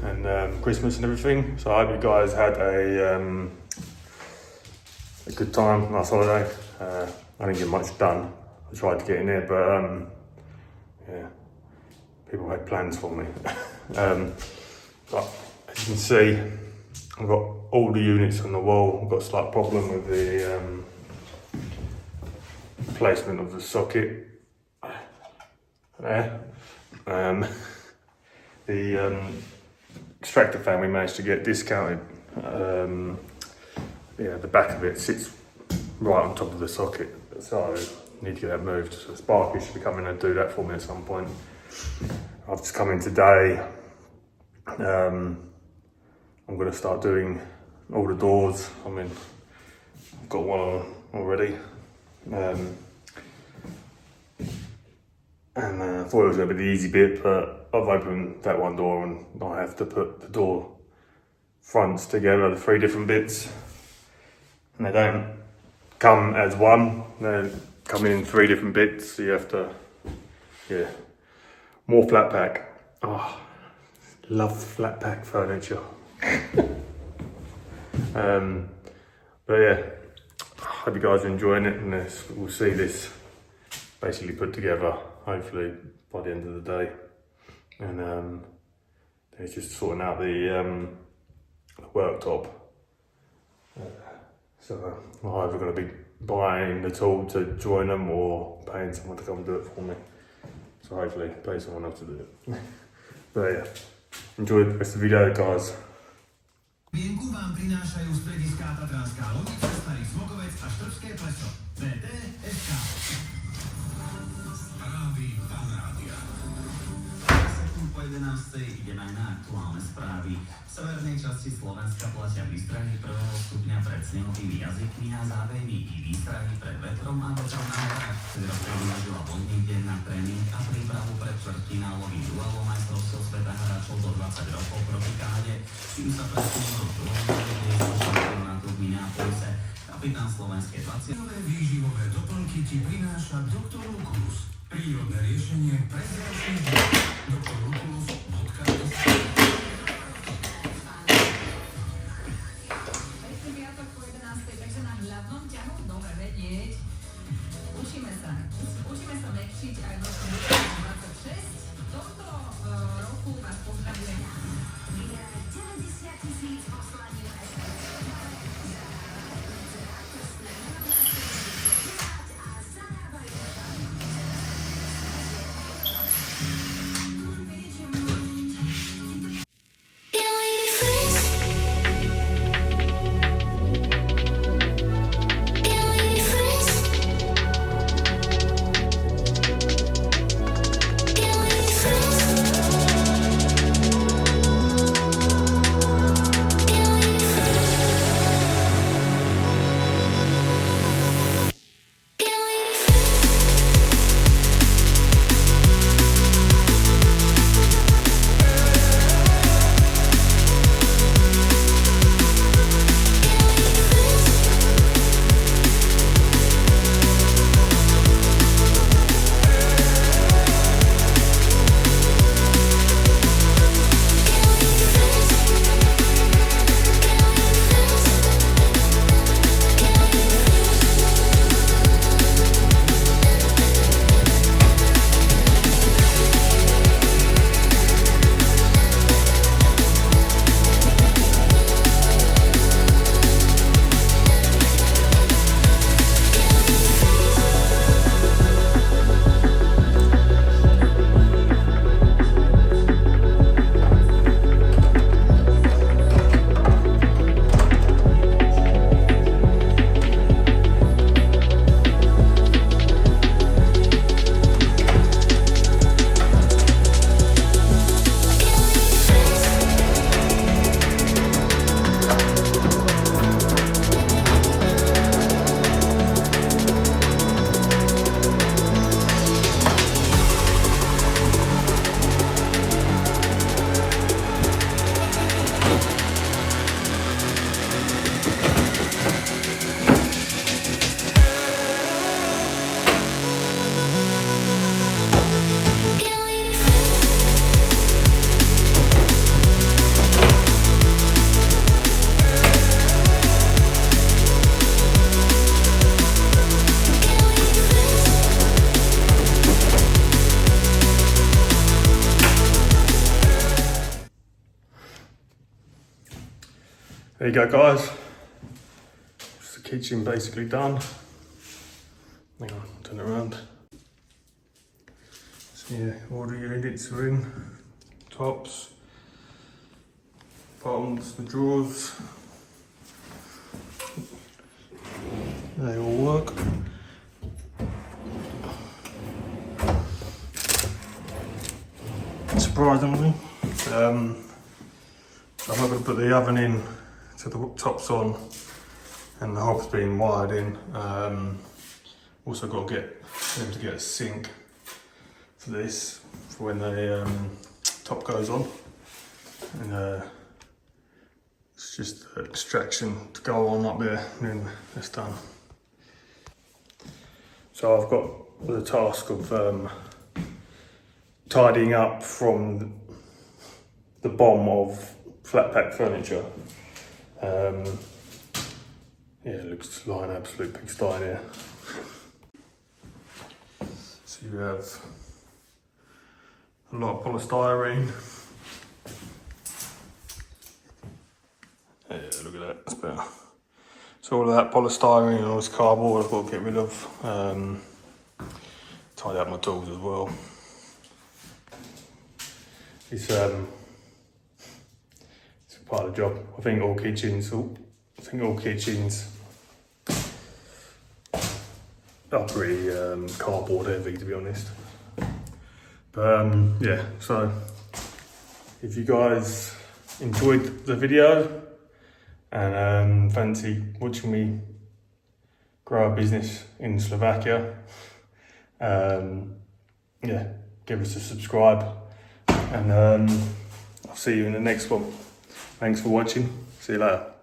and Christmas and everything. So I hope you guys had a good time last holiday. I didn't get much done. I tried to get in there, but yeah, people had plans for me. But as you can see, I've got all the units on the wall. I've got a slight problem with the placement of the socket there. The extractor fan we managed to get discounted. Yeah, the back of it sits right on top of the socket, so I need to get that moved. So Sparky should be coming and do that for me at some point. I've just come in today. I'm going to start doing all the doors. I mean, I've got one on already. And I thought it was going to be the easy bit, but I've opened that one door and I have to put the door fronts together, the 3 different bits. And they don't come as one, they come in 3 different bits, so you have to, yeah, more flat pack. Oh, love flat pack furniture. But yeah, I hope you guys are enjoying it, and we'll see this basically put together hopefully by the end of the day. And it's just sorting out the worktop. So I'm either going to be buying the tool to join them or paying someone to come do it for me. So hopefully pay someone else to do it. But yeah, enjoy the rest of the video, guys. Mienku vám prinášajú strediská Tatranská Lomnica, Starý Smokovec a Štrbské Pleso. VT.sk. Správy Panrádia. Po 11. ideme aj na aktuálne správy. V severnej časti Slovenska platia výstrahy prvého stupňa pred snehovými jazykmi a závejmy i výstrahy pred vetrom a vetrom na horách. Cedrovka vyvažila vodný deň na tréning a prípravu pred štvrtfinálovým duelom majstrovstiev sveta hráčov do 20 rokov proti Kanade. Tým sa presunul do druhého šampionátu v Minneapolise. Kapitán slovenskej 20. Nové výživové doplnky ti prináša Dr. Lukus. Prírodné riešenie pre zdravší život. drlukus.sk. Piatok po 11, takže na hlavnom ťahu dobre vedieť. Učíme sa mekšiť aj v roku 2026. V tomto roku vás pozdravuje 90 000 poslaní There you go, guys. Just the kitchen basically done. Hang on, turn it around. So yeah, all the units are in. Tops, bottoms, the drawers. They all work. Surprisingly. So I'm not going to put the oven in to the tops on, and the hob's been wired in. Also got to get them to get a sink for this, for when the top goes on. And it's just the extraction to go on up there, and then that's done. So I've got the task of tidying up from the bomb of flat pack furniture. Yeah, it looks like an absolute pigsty here. So you have a lot of polystyrene. Yeah, look at that, that's better. So all of that polystyrene and all this cardboard I've got to get rid of. Tidy up my tools as well. It's part of the job. I think all kitchens are pretty cardboard heavy, to be honest. But yeah, so if you guys enjoyed the video and fancy watching me grow a business in Slovakia, yeah, give us a subscribe, and I'll see you in the next one. Thanks for watching. See you later.